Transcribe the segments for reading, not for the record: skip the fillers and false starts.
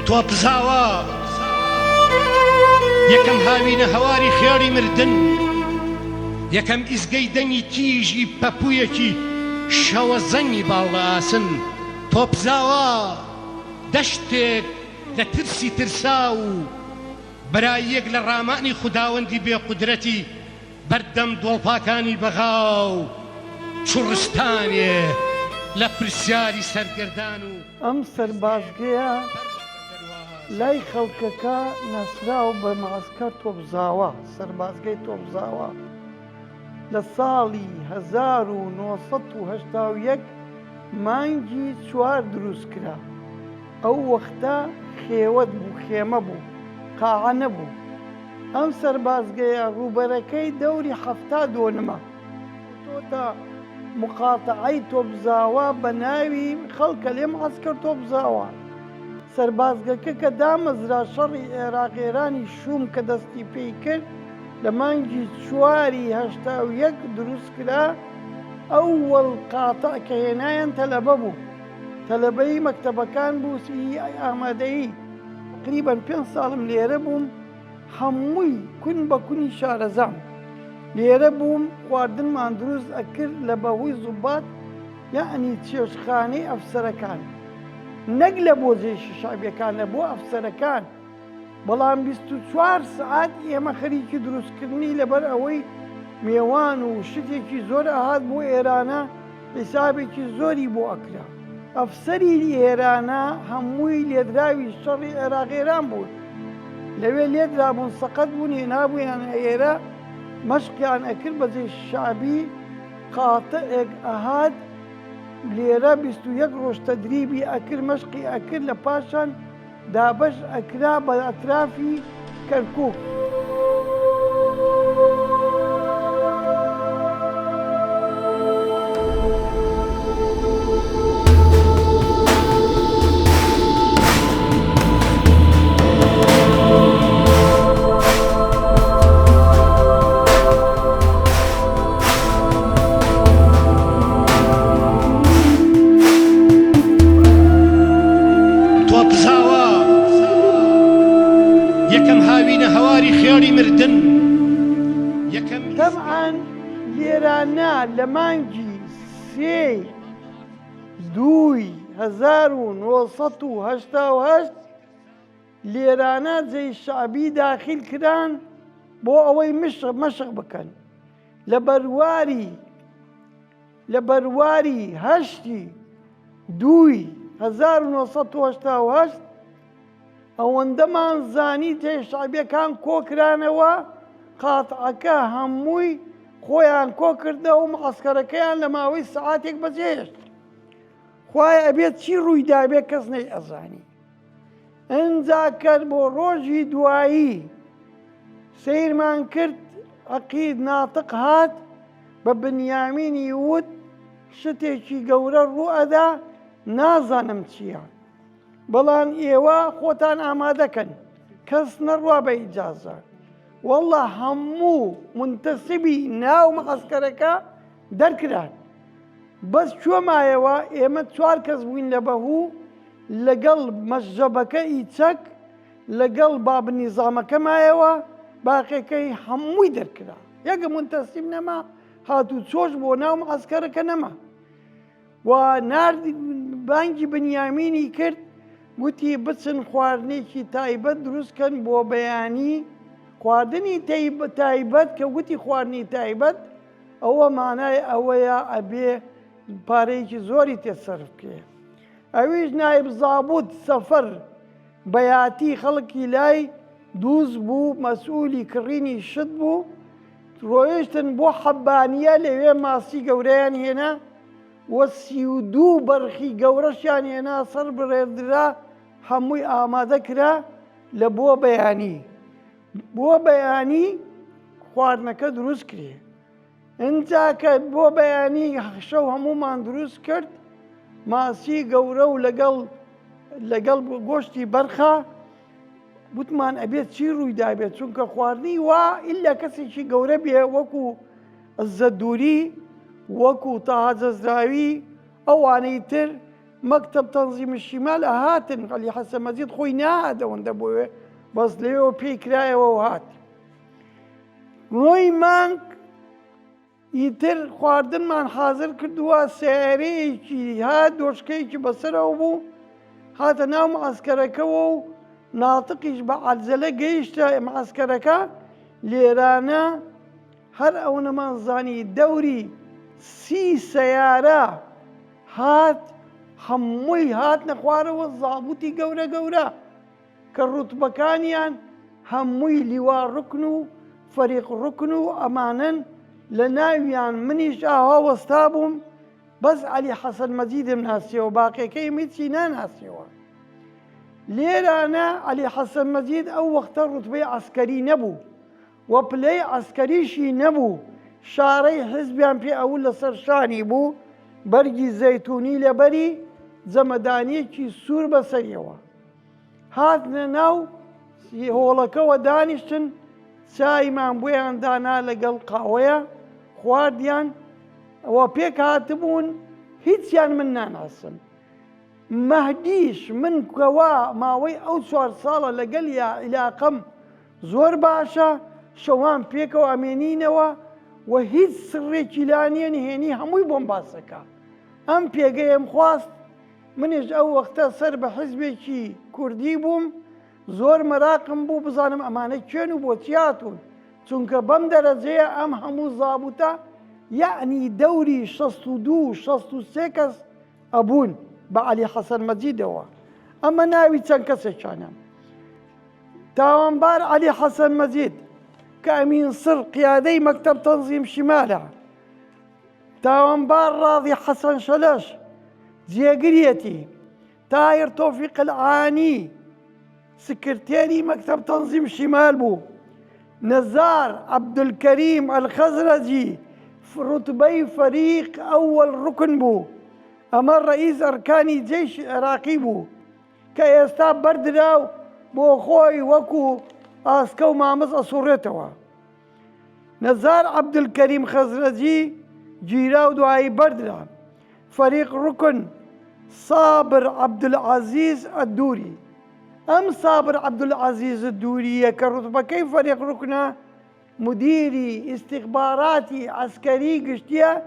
تۆ بزاوە یەکەم هاوینە هەواری خێری مردن، یەکەم ئیزگەی دەنگی تیژی پەپوویەکی شەوە زەنگی باڵە ئاسن. تۆ بزاوە دەشتێک لە ترسی ترسا و بەرایەک لە ڕامانی خوداوەندی بێقودرەتی بەردەم دۆڵپاکانی بەغاو چوڕستانێ لە پرسیاری سەرگەردان و ئەم سەربازگەیە لای خەڵکەکە نەسراو بە ماسکەر تۆپزاوە. سەربازگەی تۆپزاوە لە ساڵی 1970 مانگی 4 دروست کرا. ئەو وەختە خێوەت بوو، خێمە بوو، قاعە نەبوو. ئەم سەربازگەیە ڕووبەرەکەی دەوری 72 تۆتە مقاتعەی تۆپزاوە بە ناوی خەڵکە لێ معسکەر تۆپزاوە. سەربازگەکە کە دامەزرا شەڕی عێراقێرانی شوم کە دەستی پێی کرد لە مانگی 4 دروست کرا. ئەووەڵ قاتع کە هێنایان تەلەبە بوو، تەلەبەی مەکتەبەکان بوو، ئامادەیی. تقریبەن 5 ساڵم لێرە بووم، هەمووی کون بە کونی شارەزام لێرە بووم. خواردنمان دروست ئەکرد لە بەهۆی زوبات، یعنی چێشتخانەی ئەفسەرەکان، نەک لە بۆ جێشی شعبیەکان، لە بۆ ئەفسەرەکان. بەڵام 24 سعات ئێمە خەریکی دروستکردنی لەبەر ئەوەی میێوان و شتێکی زۆر ئاهات بۆ ئێرانە حیسابێکی زۆری بۆ ئەکرا. ئەفسەری ئێرانە هەمووی لێدراوی شەڕی عێراقێران بوون، لەوێ لێدرابوون، سەقەت بوون، هێنابوویان ئێرە مەشقیان ئەکرد بە جێشی شعبی. قاتعێک ئەهات لێرە 21 ڕۆژ تەدریبی ئەکرد، مەشقی ئەکرد، لە پاشان دابەش ئەکرا بە ئەترافی کەرکووک. طبعاً لێرانە لە مانگی 3/2/1988 لێرانە جێی شعبی داخل کران بۆ ئەوەی مەشق بکەن. لە بەرواری 8/2/1988 ئەوەندەمان زانی جێی شعبیەکان کۆکرانەوە، قاتعەکە هەمووی خۆیان کۆکردە و معسکەرەکەیان لە ماوەی سەعاتێک بەجێهێشت. خوایە ئەبێت چی ڕوویدا بێت کەس نەی ئەزانی. ئەنجا کرد بۆ ڕۆژی دوایی سەیرمان کرد، عەقید ناتق هات بە بنیامینی وت شتێکی گەورە ڕوو ئەدا، نازانم چییە، بەڵام ئێوە خۆتان ئامادەکەن، کەس نەڕوا بە ئیجازە. والله هەموو منتەسبی ناو معسکەرەکە دەرکران. بەس چۆمایەوە ئێمە 4 کەس بووین لە بەهوو، لەگەڵ مەشجەبەکە ئیچەک، لەگەڵ بابنیزامەکەمایەوە، باقیەکەی هەمووی دەرکرا. یەکە منتەسب نەما، هاتوو چۆش بۆ ناو معسکەرەکە نەما. و ناردی بانگی بنیامینی کرد، گوتی بچن خواردنێکی تایبەت دروستکەن بۆ بەیانی. خواردنی تایبەت کە گوتی خواردنی تایبەت، ئەوە مانای ئەوەیە ئەبێ پارەیەکی زۆری تێسەرف بکرێ. ئەویش نایب زابوت سەفەر بەیاتی خەڵکی لای دووز بوو، مەسئولی کڕینی شت بوو. ڕۆیشتن بۆ حەبانیە، لەوێ ماسی گەورەیان هێنا و 32 بەرخی گەورەشیان هێنا سەر بڕێدرا، هەمووی ئامادە کرا لە بۆ بەیانی. بۆ بەیانی خواردنەکە دروست کرێ. ئەنجا کە بۆ بەیانی شەو هەموومان دروست کرد، ماسی گەورە و لەگەڵ گۆشتی بەرخە. وتمان ئەبێت چی ڕوویدا بێت، چونکە خواردنی وا ئیلا کەسێکی گەورە بێ، وەکو عەزەت دووری، وەکو تاها جەزراوی، ئەوانەی تر مكتب تنظيم الشمال هاتن علي حسن مزيد خوي ناهد وندبوه بس ليو بي كرايه وهات روي مانك يتر خواردن من حاضر كردوا سياريكي هاد دوشكيكي بسره بو هات ناو معسكرك و ناطقيش بعزله جيشت معسكرك ليرانا هر اونا منزاني دوري 3 سيارة هات هموي هات نخواره والضابطي قورا قورا كالرتبة كانيان هموي لواء ركنو فريق ركنو أمانا لناويان منيش آهو واستابهم بس علي حسن مزيد من هاسيو وباقي كي ميتسينان هاسيو ليرانا علي حسن مزيد أو وقت رتبة عسكري نبو وبلاي عسكريشي نبو شاري حزبيان في أول سرشاني بو برجي زيتوني لبري زمداني كي سور بسريوا هاتنا ناو هولكا ودانشتن سايمان بويان دانا لقل قاوية خوارديان وبيك هاتبون هيتيان منان حسن مهديش من كوا ماوي أو 4 صالة لقليا إلى قم زور باشا شوان بيك وأمينينوا وهيت سري كيلانيا نهيني هموي بومباسكا ام بيجيم خواست منش او وقتا سر بحزبي كي كردي بوم زور مراقم بو بزانم امانه چنو بوتياتون چونك بم درجه ام همو ضابطه يعني دوري 62 63 ابون بعلي حسن مزيد هو اما ناوي تنكس شانم تاوانبار علي حسن مزيد كأمين سر قيادي مكتب تنظيم شمالة تاوانبار راضي حسن شلش زيقريتي طاهر توفيق العاني سكرتيري مكتب تنظيم شمال بو نزار عبد الكريم الخزرجي رتبي فريق أول ركن بو أمر رئيس أركان جيش عراقي بو كيستاب بردراو بو خوي وكو آسكو مامس أصورتوا نزار عبد الكريم خزرجي جيراو دعاي بردرا فريق ركن صابر عبد العزيز الدوري أم صابر عبد العزيز الدوري كرتبة كيف فريق ركنه مديري استخباراتي عسكري قشتيا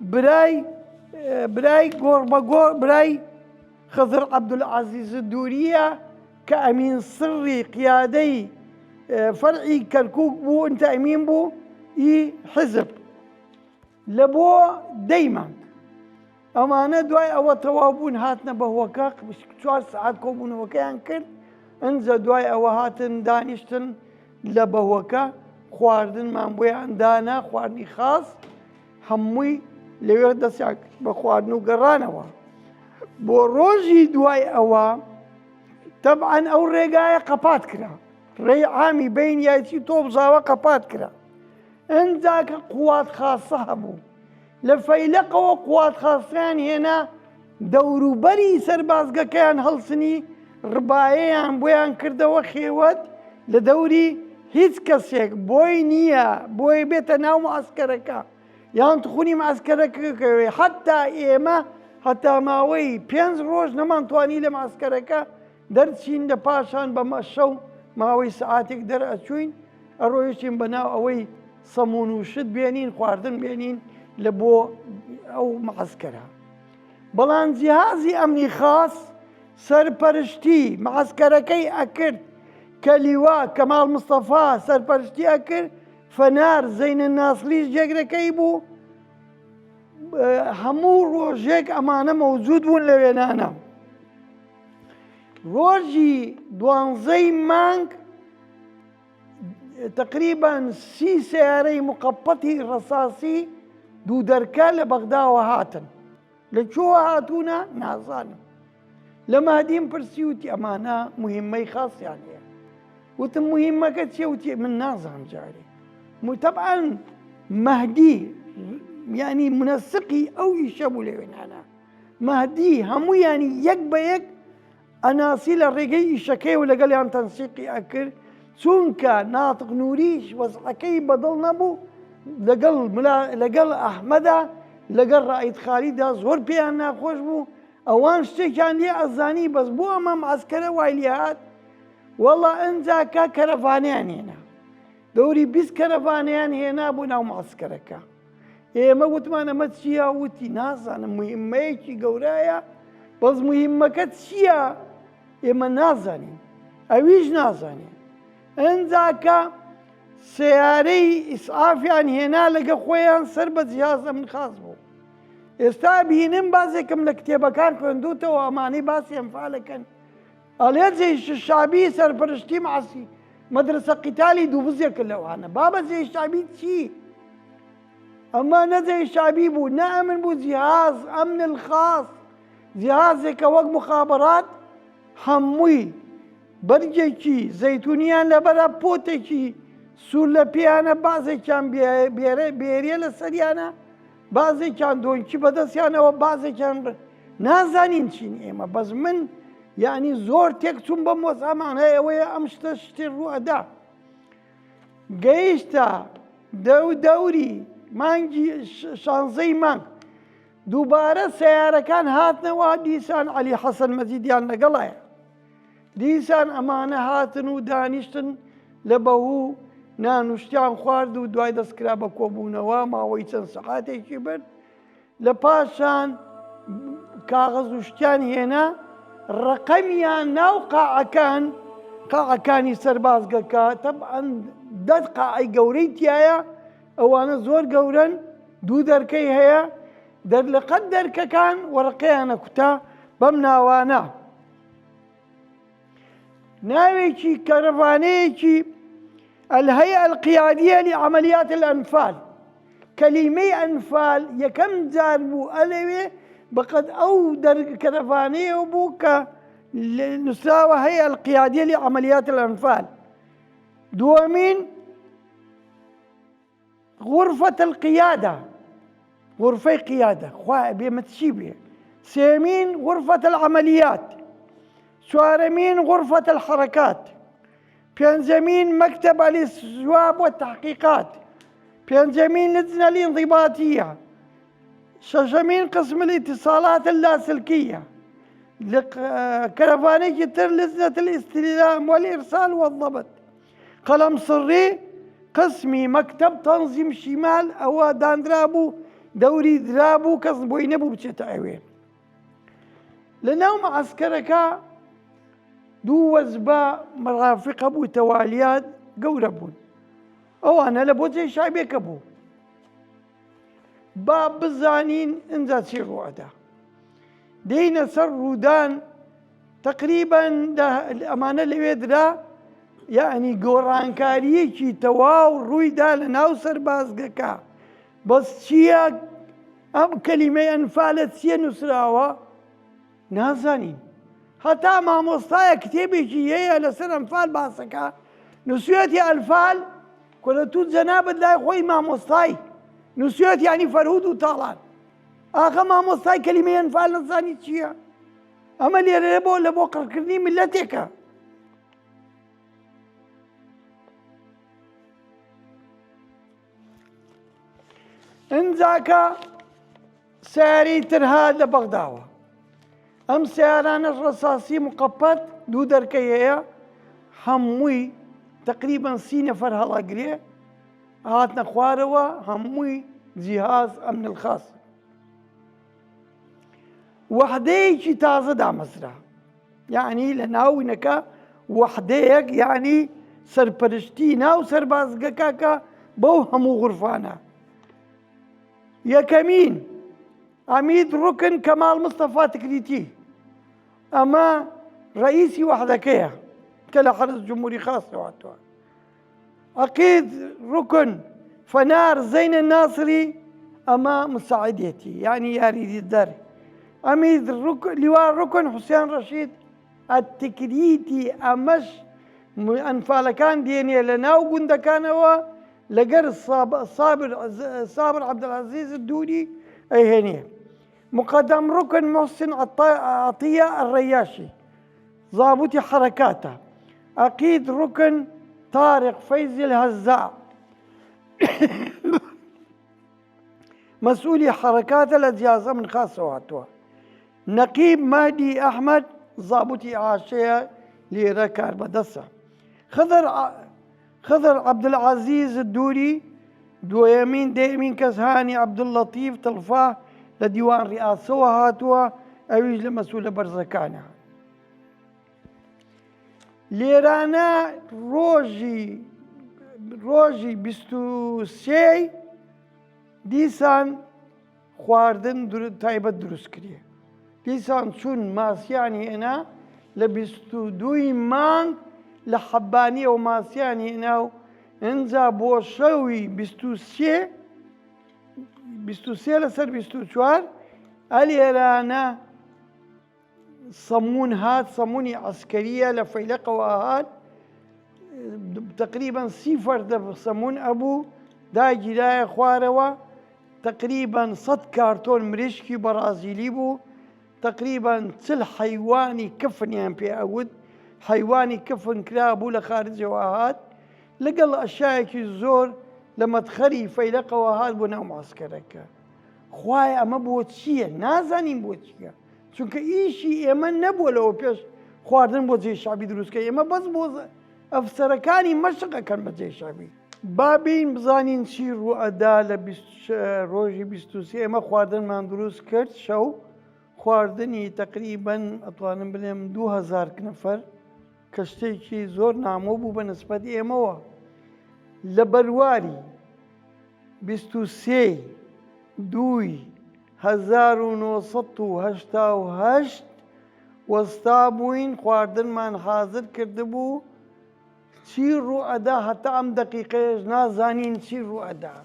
براي قوربا براي خضر عبد العزيز الدورية كأمين سري قيادي فرعي كركوك بو انت امين بو حزب لبو دايما امانه دواي او توابون هاتنا بهوكاق مش 4 ساعات كوبون وكان كل انزا دواي او هاتن دانشتن لبهوكا خواردن من بوي عندنا خواردني خاص هموي لوي دساك بخواردنو قرانوا بو روجي دواي او طبعا او ريقايا قبات كرا ري عامي بين ياتي توب زاوا قبات كرا انزاك قوات خاصة هبو لفيلقوا قوات خاصين هنا دورو بري سربازقا كان هلسني ربايان بويان كردوا خيوت لدوري هيت كسيك بوي نيا بوي بيتا ناو معسكركا يان تخوني معسكرك حتى ايما حتى ماوي بينز روج نمان تواني لمعسكركا درتشين لباشان بمشو ماوي ساعاتك در اتشوين ارويشين بناو اوي صمون وشد بينين خواردن بينين لبو او معسكرها بلان جهازي امني خاص سرپرشتي معسكركي اكرد كلواء كمال مصطفى سرپرشتي اكرد فنار زين الناصليش جاكركي بو همو روجيك امانه موجود بون لوينانا روجي دوانزي مانك تقريبا 6 سياري مقبطي رصاصي دو دركا لبغداد وهاتن لشو هاتونا نازان لما هدين برسيوتي امانه مهمه خاص يعني وتم مهمه كتشوتي من نازان جاري طبعا مهدي يعني منسقي او يشبو لي انا مهدي همو يعني يك بيك اناصيل الرقي شكي ولا قال لي ان تنسيقي اكل سونكا ناطق نوريش وصحكي بدل نبو لقل احمد لقل رائد خالد زور بيانا خوش بو ئەوان شتێکیان لێ ئەزانی بەس بۆ ئەمە معسکەرە وای لێ هات وەڵا ئەنجاکە کەرەڤانیان هێنا دەوری 20 کەرەڤانیان هێنا بۆ ناو معسکەرەکە ئێمە وتمان ئەمە چییە وتی نازانم موهمەیەکی گەورەیە بەس موهمەکە چییە ئێمە نازانین ئەویش نازانێت ئەنجاکە سیارەی ئیسعافیان هێنا لەگە خۆیان سەر بە جیاز ئەمن خاص بوو ئێستا بینم بازێکم لە کتێبەکان خوێندوتەوە ئەمانەی باسی ئەنفالەکەن ئەڵێ جێیش شعبی سەرپەرشتی معسی مەدرسە قیتالی دوو بزێکە لەوانە بابە جێی شعبی چی؟ ئەمە نەجێی شعبی بوو نە ئەمن بوو جیهاز ئەمن الخاص جیهازێکە وەک مخابرات هەمووی بەرجێکی زەیتونیان لەبەرە پۆتێکی سوور لە پێیانە بازێکیان بێریە لە سەریانە بازێکیان دۆنکی بەدەستیانەوە بازێکیان نازانین چین ئێمە بەس من یعنی زۆر تێک چوون بەم وەزامان هەیە ئەوەیە ئەم شتە شتێ ڕوئەدا گەیشتە دەوری مانگی شانزەی مانگ دووبارە سیارەکان هاتنەوە دیسان عەلی حەسەن مەجیدیان لەگەڵایە دیسان ئەمانە هاتن و دانیشتن لە بەهوو نانوشتیان خوارد و دوای دەستکرا بە کۆبوونەوە ماوەی چەند سەعاتێکی برد لە پاشان کاغەز وشتیان هێنا ڕقەمیان ناو قاعەکانی سەربازگەکە تەبعەن 10 قاعەی گەورەی تایە ئەوانە زۆر گەورەن دوو دەرکەی هەیە دەرلەقەت دەرکەکان وەرەقەیانە کوتا بەم ناوانە ناوێکی کەرەڤانەیەکی الهيئة القيادية لعمليات الأنفال كلمة أنفال يكم جاربو ألوي بقد أو در كرفانية وبوكا نساوى هيئة القيادية لعمليات الأنفال دوامين غرفة القيادة غرفة قيادة خواه متشيبه سيمين غرفة العمليات سوارمين غرفة الحركات بينزمين مكتب الاستجواب والتحقيقات بينزمين لجنة الانضباطية شجمين قسم الاتصالات اللاسلكية كرفاني كتر لجنة الاستلام والإرسال والضبط قلم سري قسمي مكتب تنظيم شمال أو داندرابو دوري درابو كسبوي نبو بشتاوين لناو معسكركا دو وەزبە مرافقە بوو تەوالیات گەورە بوون ئەوانە لە بۆ جێی شایبێکە بوو با بزانین ئەنجا چی ڕوئەدا دێینە سەر ڕوودان تقریبەن ئەمانە لەوێ درا یعنی گۆڕانکاریەکی تەواو ڕوویدا لە ناو سەربازگەکە بەس چییە ئەم کەلیمەی ئەنفالە چییە نووسراوە نازانین هەتا مامۆستایە کتێبێکی هەیە لەسەر ئەنفال باسەکە نووسێتی ئەلفال کۆلە تو جەنابەت لای خۆی مامۆستای نووسێت یعنی فەرهود و تاڵان ئاخە مامۆستای کەلیمەی ئەنفال نەزانی چییە ئەمە لێرە بۆ لە بۆ قڕکردنی میلەتێکە ئەنجاکە سیارەی تر هات لە بەغداوە ئەم سیارانەش ڕەساسی مقەپەت دوو دەرکەی هەیە هەمووی تقریبەن 30 نەفەر هەڵاگرێ هاتنە خوارەوە هەمووی جیهاز ئەمن الخاص وەحدەیەکی تازە دامەزرا یعنی لە ناوینەکە وەحدەیەک یعنی سەرپەرشتی ناو سەربازگەکە بەو هەموو غورفانە یەکەمین عمید ڕوکن کەماڵ مستەفا تکریتی ئەمە ڕئیسی وەحدەکەیە کە لە حرس جمهوری خاصەوە هاتووە عقید ڕوکن فەنار زەینە ناسری ئەمە مساعدێتی یعنی یاریدەر عمید لیوان ڕوکن حوسێن ڕەشید ئەتکریتی ئەمەش ئەنفالەکان دێنێ لە ناو گوندەکانەوە لەگەر سابر عەبدولعەزیز الدوری أيهنيه مقدم ركن محسن عطية الرياشي ضابط حركاته عقيد ركن طارق فيزي الهزاع مسؤولي حركاته لجهاز من خاصة وعطوه نەقیب مادی ئەحمەد زابوتی عاشەیە لێرە کار بەدەستە. خضر عەبدولعەزیز دووری دووەمین دەیەمین کەس هانی عەبدوللەتیف تڵفا لە دیوان ڕیاسەوە هاتووە، ئەویش لە مەسوولە بەرزەکانە. لێرانە ڕۆژی 23 دیسان خواردن تایبەت دروست کردێ. دیسان چون ماسیانی هێنا لە 22 مانگ لە حەبانیەوە ماسیانی هێنا و ئەنجا بۆ شەوی 23 لەسەر 24 ئەلێرانە سەمون هات، سەمونی عەسکەریە لە فەیلقەوە هات، تقریبا 30 فەردە سەمون ئەبوو، داگیرایە خوارەوە، تقریبا 100 کارتۆن مریشکی بەرازیلی بوو، تقریبا 40 حەیوانی کفنیان پێ ئەوت، حەیوانی کفن کرا بوو لە خارجەوە هات، لەگەڵ ئەشایەکی زۆر لە مەدخەری فەیلقەوە هات بۆ ناو معسکەرەکە. خوایە ئەمە بۆ چییە؟ نازانین بۆ چییە، چونکە ئیشی ئێمە نەبووە لەوە پێش خواردن بۆ جێی شعبی دروستکە، ئێمە بەس بۆ ئەفسەرەکانی مەشقەکەن بە جێی شعبی. بابین بزانین چی ڕوئەدا لە ڕۆژی 23 ئێمە خواردنمان دروست کرد، شەو خواردنی تقریبەن ئەتوانم بڵێم 2000 نەفەر، کە شتێکی زۆر نامۆ بوو بە نسبەت ئێمەوە. لە بەرواری 23 دووی 1988 وەستا بووین، خواردنمان حازر کردبوو. چی ڕوئەدا هەتا ئەم دەقیقەیەش نازانین چی ڕوئەدا،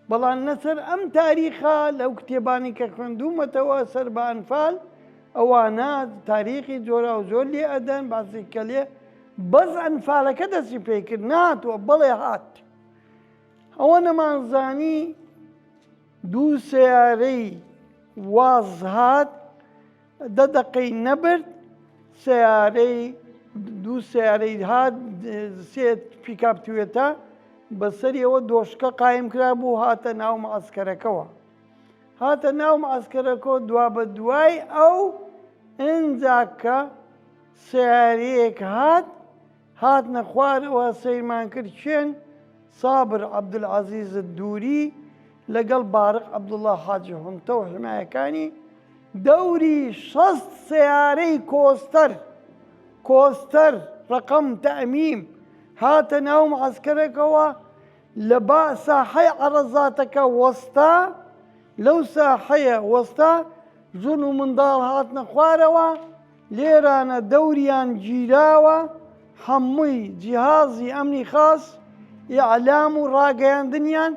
بەڵام نەسەر ئەم تاریخە لەو کتێبانی کە خوێندوومەتەوە سەر بە ئەنفال ئەوانە تاریخی جۆرا و جۆر لێ ئەدەن، باسی کە لێ بەس ئەنفالەکە دەستی پێکرد ناتوە بەڵێ هات. ئەوە نەمانزانی دوو سیارەی واز هات، 10 دقەی نەبرد، دوو سیارەی هات، 3 پیکاپ توێتە بەسەریەوە دۆشکە قایم کرا بوو، هاتە ناو معسکەرەکەەوە. هاتە ناو معسکەرەکەەوە دوا بە دوای ئەو ئەنجا کە سیارەیەک هاتنە خوارەوە سەیرمان کرد چێن سابر عەبدولعەزیز دووری لەگەڵ بارق عەبدوڵڵا حاجی هونتە و حمایەکانی دەوری 60 سیارەی کۆستەر ڕەقەم تەئمیم هاتە ناو معسکەرێکەوە لە ساحەی عەرەزاتەکە وەستا. لەو ساحەیە وەستا ژن و منداڵ هاتنە خوارەوە، لێرانە دەوریان گیراوە، هەمووی جیهازی ئەمنی خاس ئیعلام و ڕاگەیاندنیان.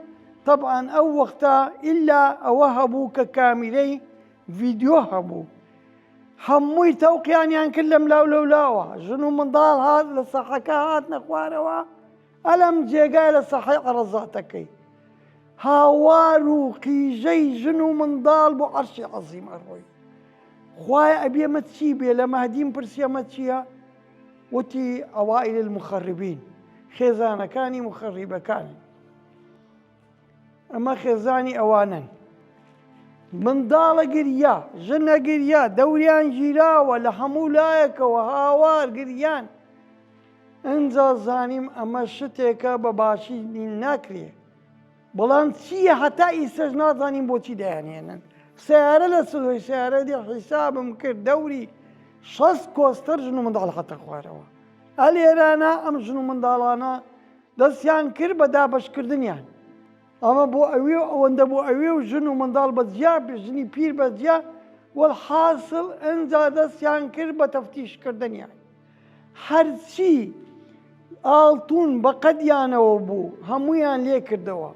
طبعا ئەو وەختە ئیلا ئەوە هەبوو کە کامیرەی ڤیدیۆ هەبوو، هەمووی تەوقییانیان کرد لەم لاوە، ژن و منداڵ هات لە سەحەکە هاتنە خوارەوە، ئەلەم جێگای لە سەحەی عەرەزاتەکەی هاوار و قیژەی ژن و منداڵ بۆ عەرشی عەزیم ئەڕۆی. خوایە ئەبێ ئەمە چی بێ؟ لە مەهدیم پرسی ئەمە چییە؟ وتی ئەوائیل المخەڕبین، خێزانەکانی مخەڕیبەکانی، ئەمە خێزانی ئەوانن. منداڵە گریا، ژنە گریا، دەوریان گیراوە لە هەموو لایەکەوە هاوار گریان. ئەنجا زانیم ئەمە شتێکە بە باشی ناکرێ، بەڵام چییە هەتا ئیسەش نازانین بۆچی دەیانێنن. سیارە لە سوی سیارە دی حیسابم کرد دەوری 60 کۆستەر ژن و منداڵ هاتە خوارەوە. ئەلێرانە ئەم ژن و منداڵانە دەستیان کرد بە دابەشکردنیان، ئەمە بۆ ئەوێ و ئەوەندە بۆ ئەوێ و ژن و منداڵ بەجیا ژنی پیر بەجیا، وەڵحاصل ئەنجا دەستیان کرد بە تەفتیشکردنیان. هەرچی ئاڵتون بە قەدیانەوە بوو هەموویان لێ کردەوە،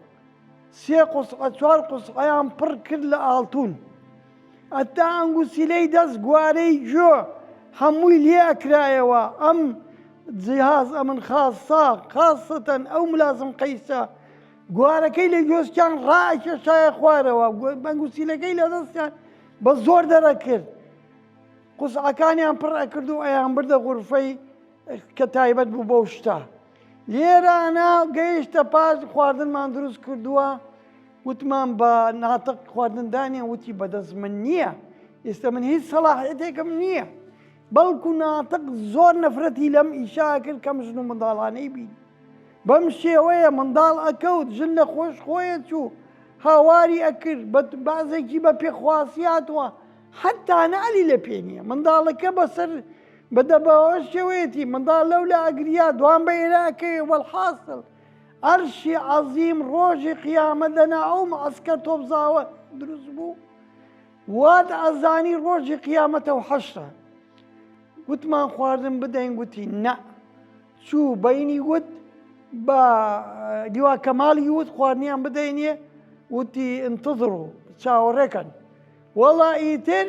3 قوسعە 4 قوسعەیان پڕ کرد لە ئاڵتون، ئەتا ئەنگوسیلەی دەست گوارەی گوێ هەمووی لێ ئەکرایەوە. ئەم جیهاز ئەمن خاستەن ئەو ملازم قەیسە گوارەکەی لە گوێستیان ڕائکێشایە خوارەوە، بەنگوسیلەکەی لە دەستیان بە زۆر دەرەکرد، قوسعەکانیان پڕ ئەکرد و ئەیان بردە غورفەی کە تایبەت بوو بەو شتە. لێرانە گەیشتە پاش خواردنمان دروست کردووە، وتمان بە ناتق خواردندانیان وتی بەدەست من نییە، ئێستا من هیچ سەلاحیەتێکم نییە، بەڵکو ناتق زۆر نەفرەتی لەم ئیشا کرد کە ژن و منداڵانەی بین. بەم شێوەیە منداڵ ئەکەوت، ژن لە خۆش خۆیە چوو، هاواری ئەکرد، بەعزێکی بە پێخواسیاتوە، حتا نالی لە پێ نییە. منداڵەکە بەسەر بەدەبەوە شێوەیەتی منداڵ لەو لە ئەگریا دوان بە ئێراکەوێ وەڵحاصل عەرشی عەزیم ڕۆژی قیامەت لەنا ئەو معسکە تۆپزاوە دروست بوو، وات ئەزانی ڕۆژی قیامەتە و حەشرە. وتمان خواردن بدەین، گوتی نە. چوو بەینی وت بە دیوا کەماڵی وت خواردنیان بدەینێ، وتی انتظروا چاوەڕێکن. وەڵا ئیتر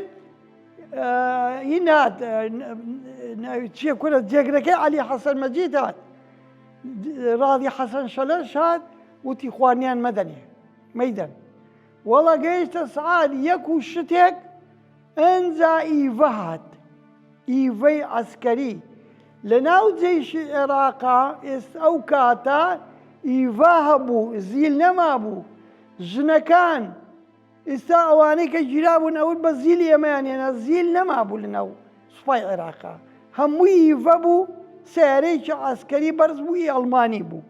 هین هات چیە کورە جێگرەکەی عەلی حەسەن مەجید هات، ڕادی حەسەن شەلەش هات، وتی خواردنیان مەدەنێ مەیدەن. وەڵا گەیشتە سعاد یەک و شتێک ئەنجا ئیڤە هات، ئیڤەی عەسکەری لە ناو جەیشی عێراقا ئێستا ئەو کاتە ئیڤە هەبوو، زیل نەما بوو. ژنەکان ئێستا ئەوانەی کە گیرابوون ئەوت بە زیلی ئێمەیان هێنا، زیل نەما بوو لە ناو سوپای عێراقا، هەمووی ئیڤە بوو، سیارەیەکی عەسکەری بەرز بووی ئەڵمانی بوو.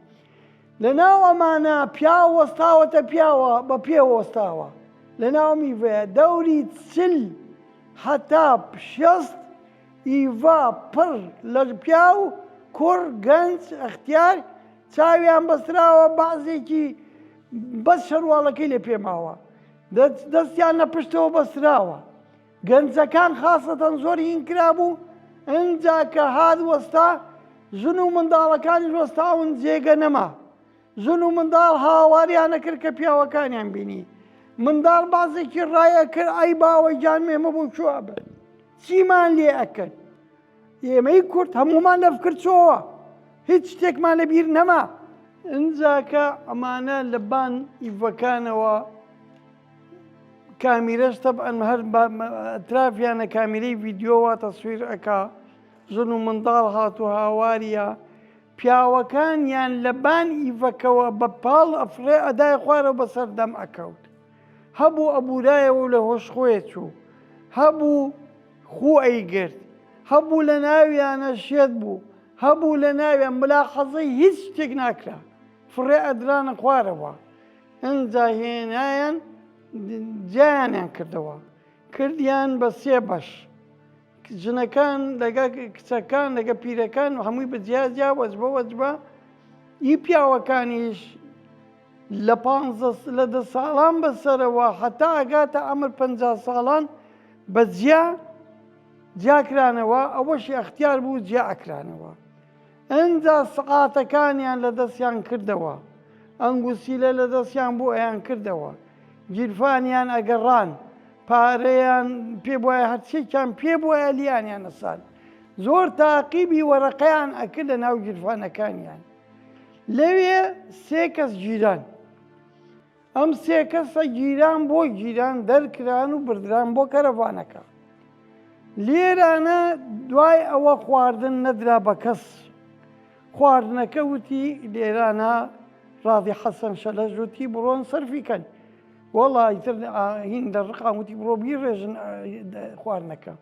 لە ناو ئەمانە پیا وەستاوەتە پیاوە بە پێ وەستاوە لە ناو میڤەیە دەوری چل هەتا شەست ئیڤە پڕ لە پیا و کوڕ گەنج ئەختیار چاویان بەستراوە، بەعزێکی بەس شەرواڵەکەی لێ پێماوە، دەستیان لە پشتەوە بەستراوە. گەنجەکان خاستەن زۆر هین کرابوو. ئەنجا کە هات وەستا ژن و منداڵەکانی وەستاون جێگە نەما. ژن و منداڵ هاواریان نەکرد کە پیاوەکانیان بینی. منداڵ بازێکی ڕایە کرد، ئەی باوەی جان مێمە بۆ چوە بە چیمان لێ ئەکەن؟ ئێمەی کورد هەمومان لەفکردچۆوە، هیچ شتێکمان لەبیر نەما. ئەنجا کە ئەمانە لە بان ئیڤەکانەوە کامیرەش تەبعەن هەر ئەترافیانە کامیرەی ڤیدیۆوە تەسویر ئەکا. ژن و منداڵ هاتو هاواریە، پیاوەکانیان لە بان ئیڤەکەوە بە پاڵ ئەفڕێ ئەدای خوارەوە بەسەر دەم ئەکەوت. هەبوو ئەبوورایەوە لە هۆشخۆیە چوو، هەبوو خوو ئەیگرت، هەبوو لە ناویانە شێت بوو، هەبوو لە ناویان ملاحەزەی هیچ شتێک ناکرا، فڕێ ئەدرانە خوارەوە. ئەنجا هێنایان جیانیان کردەوە، کردیان بە سێ بەش. ژنەکان لەگە کچەکان لەگە پیرەکان هەمووی بە جیاجیا وەجبە وەجبە. ئی پیاوەکانیش لە 10 ساڵان بەسەرەوە هەتا ئەگاتە ئەمر 50 ساڵان بە جیاکرانەوە، ئەوەشی ئەختیار بوو جیا ئەکرانەوە. ئەنجا سقاتەکانیان لە دەستیان کردەوە، ئەنگوسیلە لە دەستیان بوو ئەیان کردەوە، گیرفانیان ئەگەڕان، پارەیان پێ بواە هەرچێکیان پێ بواە لیانیان ئەسان. زۆر تاقیبی وەرەقەیان ئەکرد لە ناو گیرفانەکانیان. لەوێ 3 کەس گیران، ئەم 3 کەسە گیران بۆ گیران دەرکران و بردران بۆ کەرەڤانەکە. لێرانە دوای ئەوە خواردن نەدرا بە کەس. خواردنەکە وتی لێرانە ڕادی حەسەن شەلەش وتی بڕۆن سەرفیکەن. وەڵی تر هین دەڕقام وتی بڕۆ بیڕێژن خواردنەکە.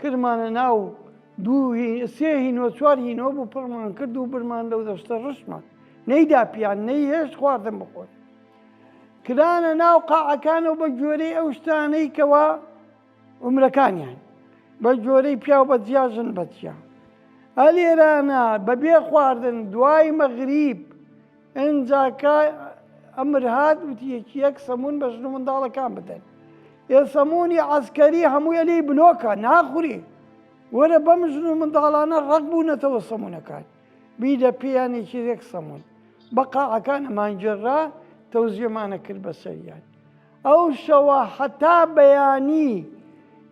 کردمانە ناو 2 3 هینۆ 4 هینەوە بۆ پڕمان کرد و برمان لەو دەشتە ڕشمان نەیدا پیان نەیهێشت خواردن بخۆن. کرانە ناو قاعەکانەوە بە گوێرەی ئەو شتانەی کەوا عومرەکانیان، بە گوێرەی پیا و بەجیا ژن بەجیا. ئەلێرانە بەبێ خواردن دوای مەغریب ئەنجاکە ئەمر هات وتی یەک سەمون بە ژن و منداڵەکان بدەن. سەمونی عەسکەری هەمووی لێی بلۆکە ناخوری، وەرە بەم ژن و منداڵانە ڕەق بوونەتەوە سەمونەکان بیدە پێیانێکی 1 سەمون. بە قاعەکان ئەمانجێڕا تەوزیەمانە کرد بەسەریان. ئەو شەوە هەتا بەیانی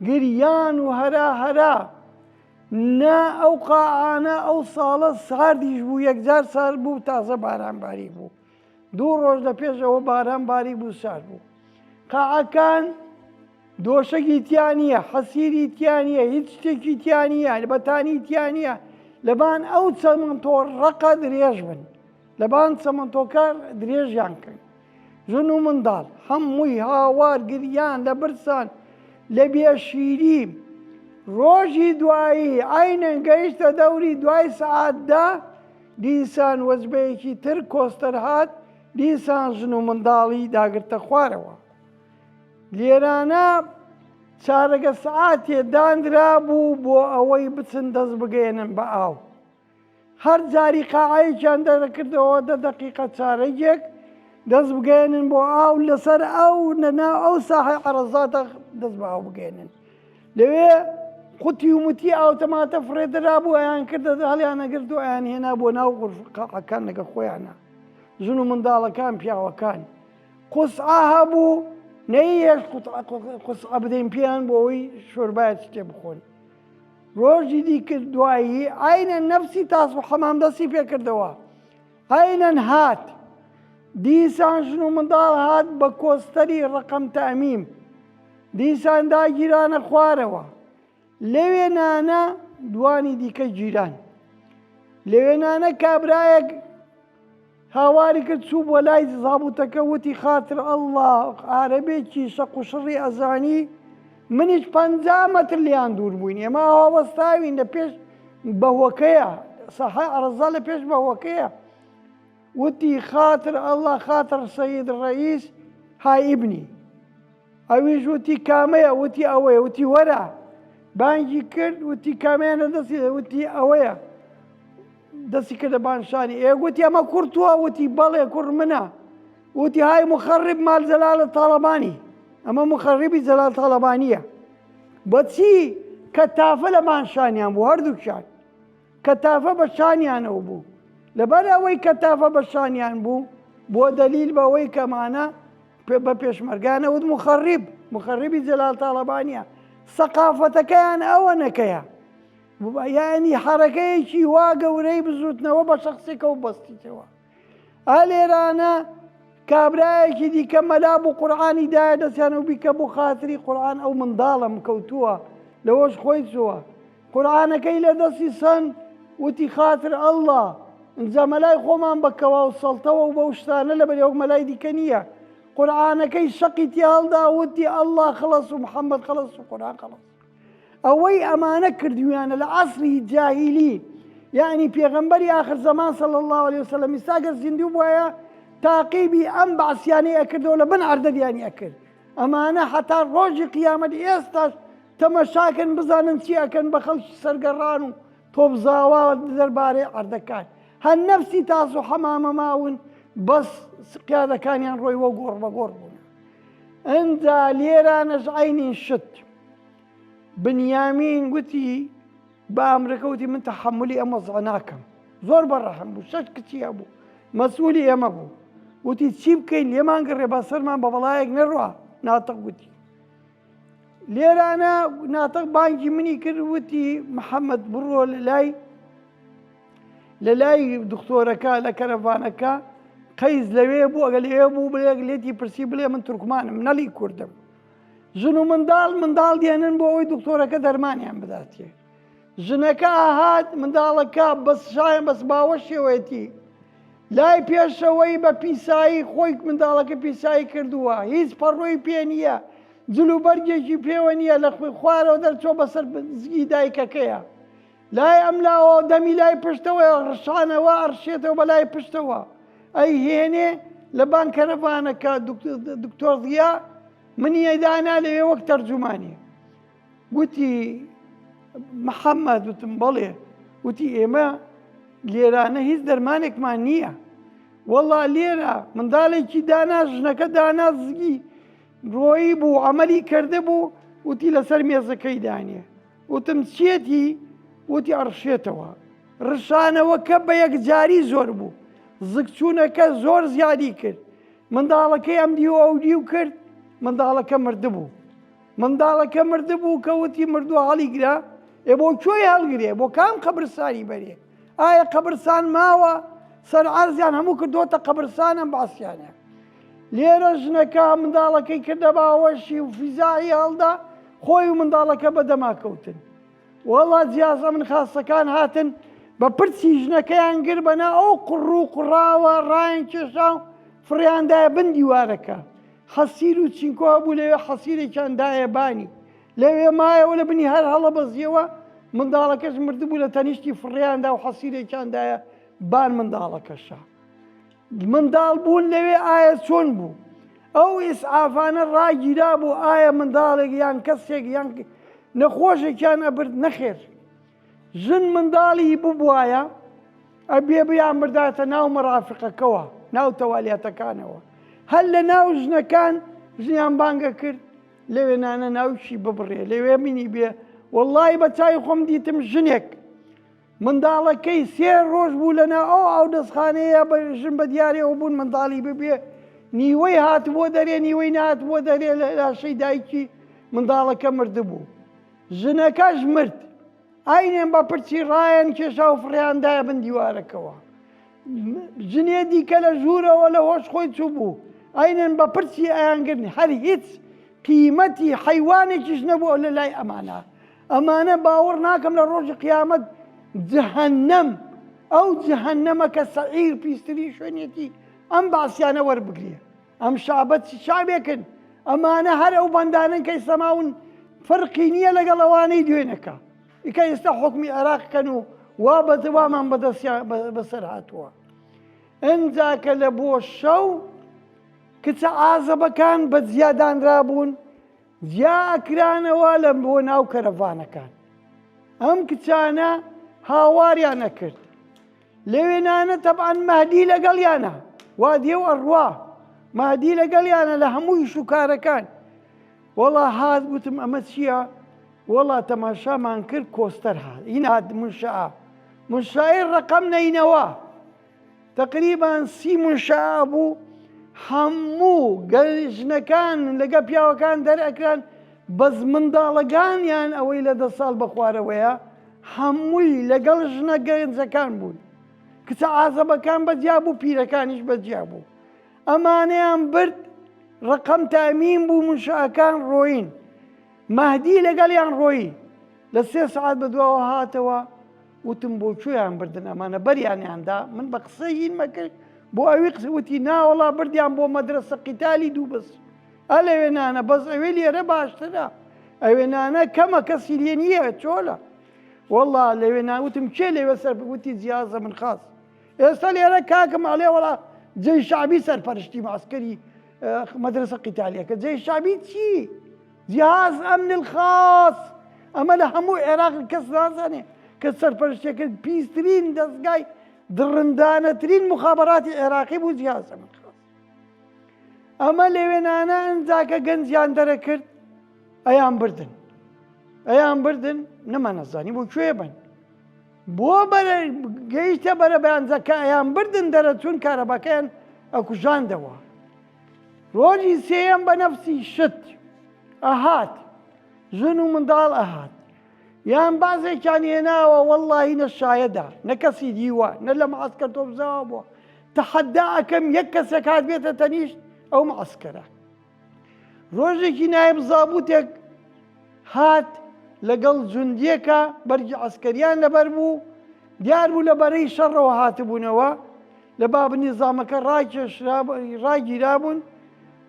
گریان و هەرا نا ئەو قاعانە ئەو ساڵە ساردیش بوو، یەکجار سار بوو، تازە بارانباری بوو. 2 ڕۆژ لە پێشەوە بارانباری بوو، سار بوو. قاعەکان دۆشەکی تیانە، حەسیری تیانە، هیچ شتێکی تیانە، بەتانی تیانە. لەبان ئەو چەمەنتۆ ڕەقە درێژ بن، لەبان چەمەنتۆکە درێژیان کرد. ژن و منداڵ هەمووی هاوار گریان لە برسان لە بێشیری ڕۆژی دوایی عینەن گەیشتە دەوری دوای سەعاتدا دیسان وەزبەیەکی تر کۆستەر هات دیسان ژن و منداڵی داگرتە خوارەوە. لێرانە چارەگە سەعاتێ دانرا بوو بۆ ئەوەی بچن دەست بگەێنن بە ئاو. هەر جاری قاعەیەکیان دەرەکردەوە 10 دقیقە چارەیەک دەست بگەێنن بۆ ئاو لەسەر ئەو نەنا ئەو ساحەی عەرەزاتە دەست بە ئاو بگەێنن. لەوێ قوتی و موتی ئاوتەماتە فرێدرا بوو ئەیان کردە هەڵیان نەگرت و ئەیان هێنا بۆ ناو قاعەکان لەگە خۆیانە ژن و منداڵەکان پیاوەکان. قوسعە هەبوو نەیەش قوسعە بدەین پێیان بۆ ئەوەی شۆربایەت شتێ بخۆن. ڕۆژی دیکرد دوایی عینەن نەفسی تاس و حەمام دەستی پێکردەوە. عینەن هات دیسان ژن و منداڵ هات بە کۆستەری ڕقم تەمیم دیسان داگیرانە خوارەوە. لەوێ نانە دوانی دیکە گیران لەوێ نانە کابرایەک هاواری کرد چوو بۆ لای زابوتەکە وتی خاتر ئەڵڵا عارەبێکی شەق و شڕی ئەزانی منیش 50 مەتر لیان دوور بووین ئێمە هاوەستاوین لە پێش بەهۆکەیە ساحەی عەرەزا لە پێش بەهۆکەیە. وتی خاتر ئەڵڵا خاتر سەید ڕەئیس هایبنی ئەویش وتی کامەیە وتی ئەوەیە وتی وەرە بانگی کرد وتی کامیانە دەستی وتی ئەوەیە دەستی کردە بانشانی ئێگوتی ئەمە کورتووە وتی بەڵێ کوڕ منە وتی های مخەڕب مال جەلالە تاڵەبانی ئەمە مخەڕبی جەلال تاڵەبانیە. بەچی کەتافە لە بانشانیان بوو هەردووکیان کەتافە بە شانیانەوە بوو لەبەر ئەوەی کەتافە بە شانیان بوو بۆ دەلیل بەوەی کەمانە بە پێشمەرگانە وت مخەڕبی جەلال تاڵەبانیە. سەقافەتەکەیان ئەوە نەکەیە یعنی حرەکەیەکی وا گەورەی بزوتنەوە بە شخصێکە و بەستیتەوە. ئالێرانە کابرایەکی دیکە مەلا بوو قورعانی دایە دەستیان و بیکە بۆ خاتری قورعان ئەو منداڵم کەوتووە لەوەش خۆی چووە قورعانەکەی لە دەستی سەن وتی خاتر ئەڵڵا ئینجا مەلای خۆمان بەکەوە و سەڵتەوە و بەو شتانە لە بەرێوە مەلای دیکە نییە. قورعانەکەی شەقی تێهەڵدا وتی ئەڵڵا خەڵەس و محەممەد خەڵەس و قورعان خەڵەس. ئەوەی ئەمانە کردویانە لە عەسری جاهیلی یعنی پێغەمبەری آخر زەمان صلی الله عليه وسلم ئێستاگەر زیندوو بووایە تاقیبی ئەم بەعسیانەی ئەکردەوە لە بن عەردەریانی ئەکرد. ئەمانە حتا ڕۆژی قیامەت ئێستاش تەمەشاکن بزانن چی ئەکەن بە خەڵکی سەرگەڕان و تۆبزاوا دەربارەی عەردەکان. هەر نەفسی تاس و حەمامە ماون بەس قیادەکانیان ڕۆیوە گۆڕ بە گۆڕ بوون. ئەنجا لێرانەش عینی شت بنیامین گوتی بە ئەمرەکە وتی من تەحەمولی ئەم وەزعە ناکەم زۆر بەڕەحم بوو 6 کچیە بوو مەسئولی ئێمە بوو وتی چی بکەین لێمان گەڕێ با سەرمان بە بەڵایەک نەڕوا ناتەق گوتی. لێرانە ناتەق بانگی منی کرد وتی محەممەد بڕۆ لە لای دکتۆرەکە لە کەرەڤانەکە قەیز لەوێ بوو ئەگە لەوێ بوو بڵێک لێتی پرسی بڵێ من تورکمانم نەڵی کوردم. ژن و منداڵ دێنن بۆ ئەوەی دکتۆرەکە دەرمانیان بداتێ. ژنەکە هات منداڵەکە بەس شایان بەس باوەشێوەتی لای پێشەوەی بە پیسایی خۆی منداڵەکە پیسایی کردووە هیچ پەڕۆی پێ نییە جلوبەرگێکی پێوە نییە لە خوێ خوارەوە دەرچۆ بەسەر زگی دایکەکەیە لای ئەملاوە دەمی لای پشتەوە ڕشانەوە ئەرشێتەوە بە لای پشتەوە ئەی هێنێ لە بانکەرەبانەکە دکتۆر ضیا منی ئەیدانا لەوێ وەک تەرجومانی. گوتی محەممەد وتم بەڵێ وتی ئێمە لێرانە هیچ دەرمانێکمان نییە وەڵا لێرە منداڵێکی دانا ژنەکە دانا زگی ڕۆیی بوو عەمەلی کرده بوو وتی لەسەر مێزەکەی دانێ وتم چێتی وتی ئەڕشێتەوە ڕشانەوەکە بە یەکجاری زۆر بوو زگچوونەکە زۆر زیادی کرد منداڵەکەی ئەم دیو ئەو دیو کرد منداڵەکە مردبوو کە وتی مردووە هەڵیگرا ئێ بۆ کوێی هەڵگرێ بۆ کام قەبرستانی بەرێ ئایا قەبرستان ماوە سەر عەرزیان هەموو کردوتە قەبرستانم باسییانە. لێرە ژنەکە منداڵەکەی کردە باوەشی و فیزایی هەڵدا خۆی و منداڵەکە بەدەما کەوتن. وەڵا جیازە من خاستەکان هاتن بە پرسی ژنەکەیان گر بەنا ئەو قڕ و قڕاوە ڕایان کێشا و فڕیاندایە بن دیوارەکە حەسیر و چینکۆ بوو لەوێ حەسیرێکیان دایە بانی لەوێ مایەوە لە بنی هەر هەڵە بەزیەوە منداڵەکەش مردبوو لە تەنیشتی فڕیاندا و حەسیرێکیاندایە بان منداڵەکەشە. منداڵ بوون لەوێ ئایا چۆن بوو؟ ئەو ئیسعافانە ڕاگیرا بوو ئایا منداڵێک یان کەسێک یان نەخۆشێکیان ئەبرد نەخێر. ژن منداڵی ببوایە ئەبێ بیان برداتە ناو مەرافقەکەوە ناو تەوالیەتەکانەوە. هەر لە ناو ژنەکان ژنیان بانگە کرد لەوێنانە ناوشی ببڕێ لەوێ منی بێ. وەڵڵی بە چای خۆم دیتم ژنێک منداڵەکەی 3 ڕۆژ بوو لەنا ئەو دەستخانەیە بە ژن بە دیارەوە بوون منداڵی ببێ نیوەی هاتبووە دەرێ نیوەی نهاتبووە دەرێ لە لاشەی دایکی منداڵەکە مردبوو. ژنەکەش مرد ئاینێن بە پرچی ڕایەن کێشا و فڕیاندایە بن دیوارەکەەوە. ژنێ دیکە لە ژوورەوە لە هۆش خۆی چوو بوو ئاینێن بە پرچی ئایانگرنی هەر هیچ قیمەتی حیوانێکیش نەبووە لە لای ئەمانە. ئەمانە باوەڕ ناکەم لە ڕۆژی قیامەت جەهەنەم ئەو جەهەنەمە کە سەعیر پیستری شوێنێتی ئەم باسییانە وەربگرێ. ئەم شابەت شابێکن ئەمانە هەر ئەو بەندانن کەی سەماون فەرقی نییە لەگەڵ ئەوانەی دوێنەکە ئیکە ئێستا حکمی عێراقکەن و وا بەدەوامان بەسەر هاتووە. ئەنجا کە لە بۆ شەو کچە ئازەبەکان بە جیادانرابوون جیا ئەکرانەوە لە بۆ ناو کەرەڤانەکان. ئەم کچانە هاواریان نەکرد لەوێنانە تەبعەن مەهدی لەگەڵیانە وا دێ و ئەڕوا مەهدی لەگەڵیانە لە هەمووی شوکارەکان. وەڵا هات گوتم ئەمە چییە؟ وەڵا تەماشامان کرد کۆستەر هات ئین هات منشاعی ڕەقەم نەینەوە تقریبان 30 منشاع بوو. هەموو گەژنەکان لەگە پیاوەکان دەرئەکران بەز منداڵەکانیان ئەوەی لە 10 ساڵ بە خوارەوەیە هەمووی لەگەڵ ژنە گەنجەکان بوون. کچە ئازەبەکان بەجیا بوو پیرەکانیش بەجیا بوو. ئەمانەیان برد ڕقم تامین بوو منشاعەکان ڕۆین مەهدی لەگەڵیان ڕۆیی لە 3 سعات بەدواوە هاتەوە وتم بۆ کوێیان بردن ئەمانە بەریانیاندا من بە قسەی هین مەکرد بۆ ئەوی قسەوتی ناوەڵا بردیان بۆ مەدرسە قیتالی دوو بەس ئەلەوێنانە بەس ئەوێ لێرە باشترە ئەوێنانە کەمە کەسی لێ نییە چۆلە. وەڵا لەوێ ناوتم کێ لێوە سەر وتی جیازە من خاص ئێستا لێرە کاکەم ئەڵێ وەڵا جێی شعبی سەرپەرشتی معسکەری مەدرسە قیتالیەکە جێی شعبی چی؟ جیاز ئەمن الخاص ئەمە لە هەموو عێراق کەس نازانێ کە سەرپەرشتێکە پیسترین دەستگای دڕندانەترین مخابەراتی عێراقی بوو جیاز ئەمن خاص. ئەمە لەوێنانە ئەنجاکە گەنجیان دەرەکرد ئەیان بردن نەما نەزانی بۆ کوێ بن بۆ گەیشتە بەرە بەیانجەکە ئەیان بردن دەرەچوون کارەباکەیان ئەکوژاندەوە. ڕۆژی سێیەم بە نەفسی شت ئەهات ژن و منداڵ ئەهات یان بازێکیان هێناوە وەڵڵاهی نە شایەدا نە کەسی دیوە نە لە معسکەر تۆبزاوە بووە تەحەدا ئەکەم یەک کەسێک هات بێتە تەنیشت ئەو معسکەرە. ڕۆژێکی نایب زابوتێک هات لەگەڵ جوندیەکە بەرگی عسکەریان لەبەر بوو دیار بوو لە بەرەی شەڕەوە هاتبوونەوە لە باب نیزامەکە ڕاگیرابوون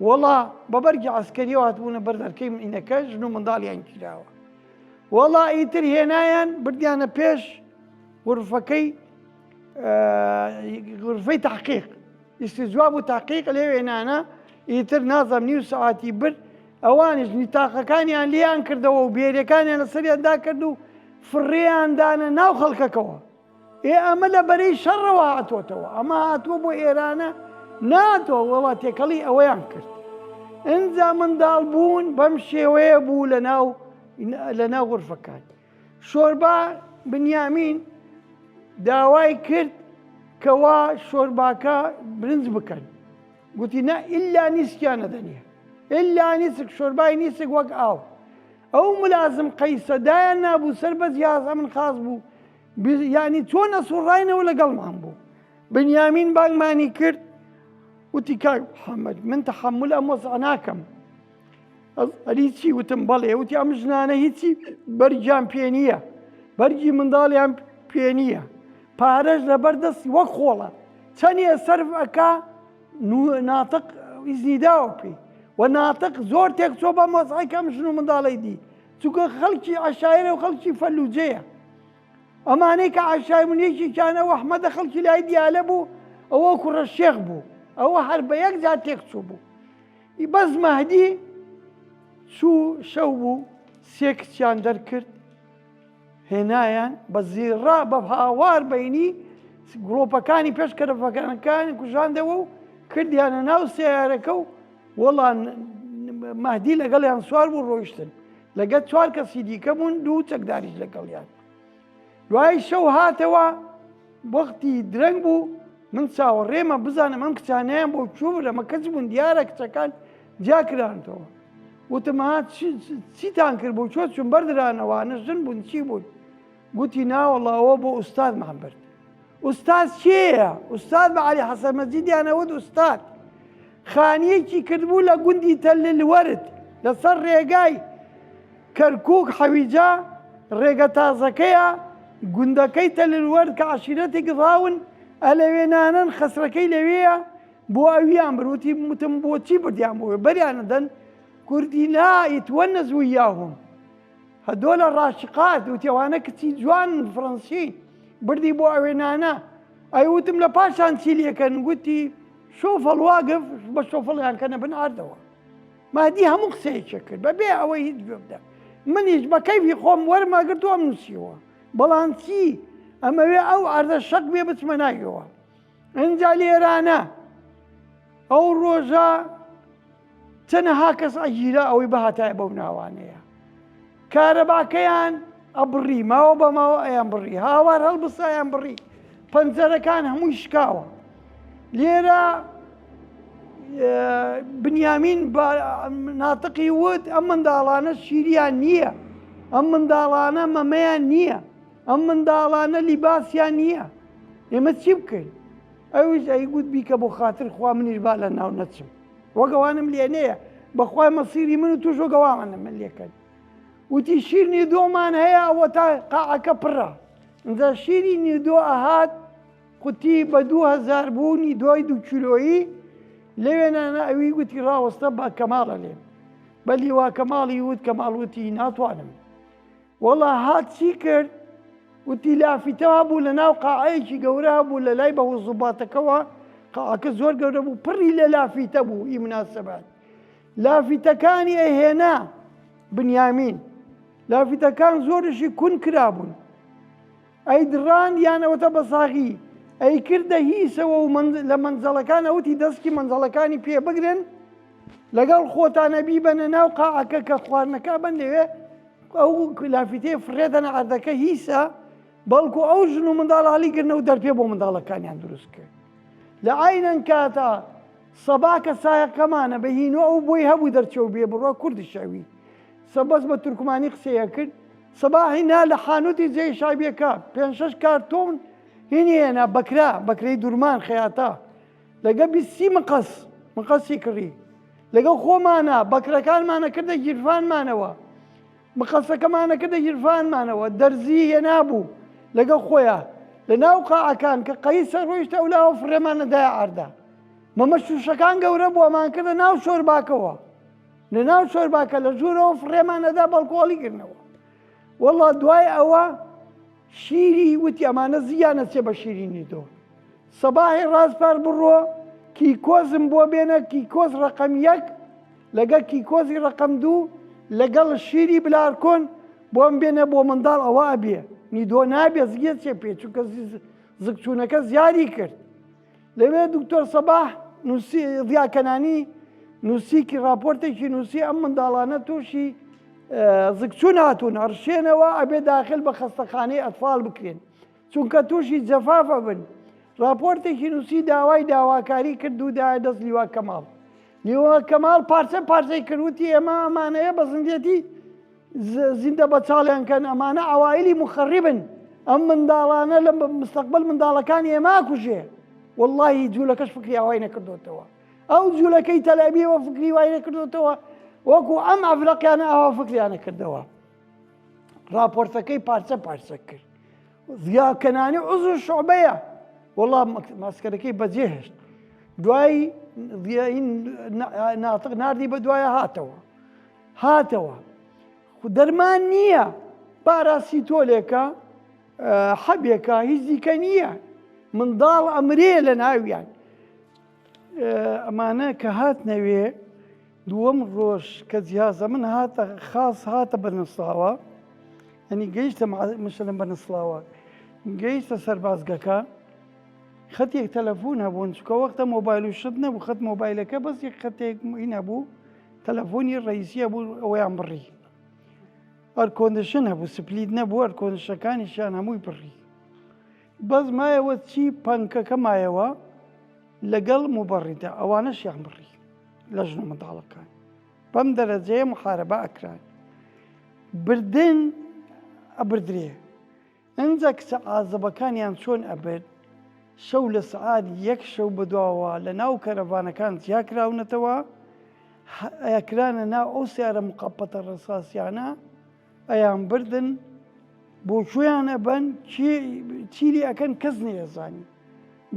وەڵا بە بەرگی عسکەریەوە هاتبوونە بەردەرکەی ئینەکە ژن و منداڵیان گیراوە. وەڵا ئیتر هێنایان بردیانە پێش غرفەی تحقیق ئیستیجواب و تحقیق لێوێنانە ئیتر نازەم نیو سەعاتی برد ئەوانش نیتاقەکانیان لیان کردەوە و بێریەکانیان لەسەریاندا کرد و فڕێیاندانە ناو خەڵکەکەوە. ئەمە لە بەرەی شەڕەوە هاتوۆتەوە ئەمە هاتووە بۆ ئێرانە ناتۆ وەڵا تێکەڵی ئەوەیان کرد. ئەنجا منداڵ بوون بەم شێوەیە بوو لە ناو غرفەکان. شۆربا بنیامین داوای کرد کەوا شۆرباکە برنج بکەن گوتی نە ئیلا نیسکیان نەدەنیە ئیلا نیسک شۆربای نیسک وەک ئاو. ئەو ملازم قەیسەدایان نابوو سەر بە جیازە من خاص بوو یعنی چۆن ئەسوڕاینەوە لەگەڵمان بوو. بنیامین بانگمانی کرد وتی کاک محەممەد من تەحەمل ئەم وەزع ناکەم. ئەلی چی وتم بەڵێ وتی ئەم ژنانە هیچی بەرگیان پێ نییە بەرگی منداڵیان پێ نییە پارەش لەبەر دەستی وەک خۆڵە چەندێ سەرف ئەکا ناتق ئیزنی داوە پێی و ناتق زۆر تێک چۆ بە مۆزعی کەم ژن و منداڵی دی چونکە خەڵکی عەشایرە و خەڵکی فەلوجەیە ئەمانەی کە عەشایرێکی کیانەوە ئەحمەدە خەڵکی لای دیالە بوو ئەوە کوڕە شێخ بوو ئەوە هەر بە یەک جار تێک چوو بوو بەس مەهدی چوو شەو بوو سێ کچیان دەرکرد هێنایان بە زیێڕا بە هاوار بەینی گڵۆپەکانی پێش کەرەفەکانەکانی کوژاندەوە و کردیانە ناو سیارەکە و وەڵا مەهدی لەگەڵیان سوار بوو ڕۆیشتن لەگەڵ چوار کەسی دیکە بوون دوو چەکداریش لەگەڵیان دوای شەو هاتەوە وەختی درەنگ بوو من چاوەڕێمە بزانم ئەم کچانیان بۆ چوو ئەمە کەس بوون دیارە کچەکان جاکرانتەوە وتم ها چیتان کرد بۆ چۆ چون بەردرانەوانە ژن بوون چی بوون گوتی ناوەڵاوە بۆ ئوستادمان برد ئوستاد کێیە ئوستاد بە عەلی حەسەن مەجیدیانەوت ئوستاد خانیەکی کردبوو لە گوندی تەللوەرد لەسەر ڕێگای کەرکووک حەویجا ڕێگە تازەکەیە گوندەکەی تەللوەرد کە عەشیرەتێک ڕاون ئەلەوێنانن خەسرەکەی لەوەیە بۆ ئەویان بروتی وتم بۆچی بردیان بۆ بەریانە دەن کوردی لا ئیتوەنەز ویاهم هەدۆ لە ڕاشقات وتێوانە کچی جوان فڕەنسی بردی بۆ ئەوێنانە ئەیوتم لە پاشان چی لێکەن گوتی شۆفەڵ واگف بە شۆفەڵیان کەنە بن ئاردەوە مەهدی هەموو قسەیەکە کرد بەبێ ئەوەی هیچ گوێ بدە منیش بە کەیفی خۆم وەرماگرتووە نووسیەوە بەڵام چی ئەمەوێ ئەو ئاردە شەق بێ بچمە ناگەوە ئەنجا لێرانە ئەو ڕۆژە چەنەها کەس ئەگیرە ئەوەی بەهاتایە بەو ناوانەیە کارەباکەیان ئەبڕی ماوە بە ماوە ئەیان بڕی هاوار هەڵبسایان بڕی پەنجەرەکان هەمووی شکاوە لێرە بنیامین ناتقی وت ئەم منداڵانە شیریان نییە ئەم منداڵانە مەمەیان نییە ئەم منداڵانە لیباسیان نییە ئێمە چی بکەین ئەویش ئەیگوت بیکە بۆ خاتر خوا منیش با لە ناو نەچم وەگەوانم لێنەیە بەخوای مەسیری من و توش وەگەوامانە من لێکەن وتی شیر نیردۆمان هەیە ئەوە تا قاعەکە پڕە ئەنجا شیری نیردۆ ئەهات قوتی بە 2000 بوو نیردۆی 2 کیلۆیی لەوێنانە ئەوی گوتی ڕاوەستە بە کەماڵە لێم بەلی وا کەماڵی وت کەماڵ وتی ناتوانم وەڵا هات چی کرد وتی لافیتەوە بوو لە ناو قاعەیەکی گەورە بوو لە لای بەهۆ زوباتەکەەوە قاعەکە زۆر گەورە بوو پڕی لە لافیتە بوو ئی مناسەبات لافیتەکانی ئەهێنا بنیامین لافیتەکان زۆرشی کون کرابوون ئەی دڕان یانەوەتە بە ساغی ئەی کردە هیسەوە و لە منزەڵەکان ئەوتی دەستکی منزەڵەکانی پێ بگرن لەگەڵ خۆتانە بیبەنە ناو قاعەکە کە خواردنەکە بن لەوێ ئەو لافیتەیە فرێدەنە ئەردەکە هیسە بەڵکو ئەو ژن و منداڵ هەڵیگرنە و دەرپێ بۆ منداڵەکانیان دروست کرد لە عینەن کاتە سەبا کە سایەکەمانە بە هینۆ ئەو بۆی هەبوو دەرچەو بێ بڕۆ کوردی شەوی سەبەس بە تورکمانی قسەیە کرد سەبا هینا لە حانوتی جێی شایبیەکە 5-6 کارتۆن هینێنە بەکرەی دوورمان خەیاتە لەگە 20 مقەسی کڕی لەگەڵ خۆمانە بەکرەکانمانە کردە گیرفانمانەوە مقەسەکەمانە کردە گیرفانمانەوە دەرزی هێنابوو لەگەڵ خۆیان لە ناو قاعەکان کە قەیسە ڕۆیشتە ئەولاوە فڕێمانەدایە ئاردا مەمە شوشەکان گەورە بووەمان کردە ناو شۆرباکەوە لە ناو شۆرباکە لە ژوورەوە فڕێمانەدا بەڵکۆڵی گرنەوە وەڵا دوای ئەوە شیری وتی ئەمانە زیانە چێ بە شیرینی دۆ سەباهی ڕاستپار بڕۆ کیکۆزم بۆ بێنە کیکۆز ڕقم 1 لەگەڵ کیکۆزی ڕقم 2 لەگەڵ شیری بلارکۆن بۆم بێنە بۆ منداڵ ئەوە ئەبێ نیدۆ نابێ زیە چێ پێ چونکە زگچوونەکە زیاری کرد لەوێ دکتۆر سەباح ضیاکەنانی نووسیکی راپۆرتێکی نووسی ئەم منداڵانە تووشی زگچوون هاتوون هەرشێنەوە ئەبێ داخل بە خەستەخانەی ئەتفاڵ بکرێن چونکە تووشی جەفافە بن راپۆرتێکی نووسی داوای داواکاری کرد و دایە دەست لیوا کەماڵ لیوا کەماڵ پارچەی کردوتی ئێمە ئەمانەیە بە زندێتی زیندە بە چاڵیان کەن ئەمانە ئەوائلی مخەڕیبن ئەم منداڵانە لە مستەقبل منداڵەکانی ئێمە کوژێ واللهی جوولەکەش فکری ئەوای نەکردوتەوە ئەو جوولەکەی تەلەبیەوە فکری وای نەکردوتەوە وەکو ئەم ئەفرەقیانە ئەوە فکریان نەکردەوە راپۆرتەکەی پارچە کرد ضیاکەنانی عوزر شوعبەیە والله ماسکەرەکەی بەجێهێشت دوای ناتق ناردی بە دوایە هاتەوە دەرمان نییە پاراسیتۆلێکە حەبێکە هیچ دیکە نییە منداڵ ئەمرێ لە ناویان ئەمانە کە هاتنەوێ دووەم ڕۆژ کە جیهازە من هاتە خاص هاتە بەنسڵاوە ئەنی گەیشتە مشلم بەنسڵاوە گەیشتە سەربازگەکە خەتێک تەلەفۆن هەبوون چکە وەختە مۆبایل و شت نەبوو خەت مۆبایلەکە بەس یەک خەتێک نەبوو تەلەفۆنی ڕئیسیە بوو ئەوەیان بڕی ئەرکۆندیشن هەبوو سپلیت نەبوو ئەرکۆندیشەکانیشیان هەمووی بڕی بەس مایەوە چی پەنکەکە مایەوە لەگەڵ موبەڕیدا ئەوانەشیان بڕی لە ژن و منداڵەکان بەم دەرەجەیە محارەبە ئەکران بردن ئەبردرێ ئەنجا کچە ئازەبەکانیان چۆن ئەبرد شەو لە سەعات یەک شەو بەدواوە لە ناو کەرەڤانەکان جیاکراونەتەوە ئەکرانە ناو ئەو سیارە مقەپەتە ڕەساسیانە ئەیان بردن بۆ کوێیان ئەبەن چیلی ئەکەن کەس نەیەزانی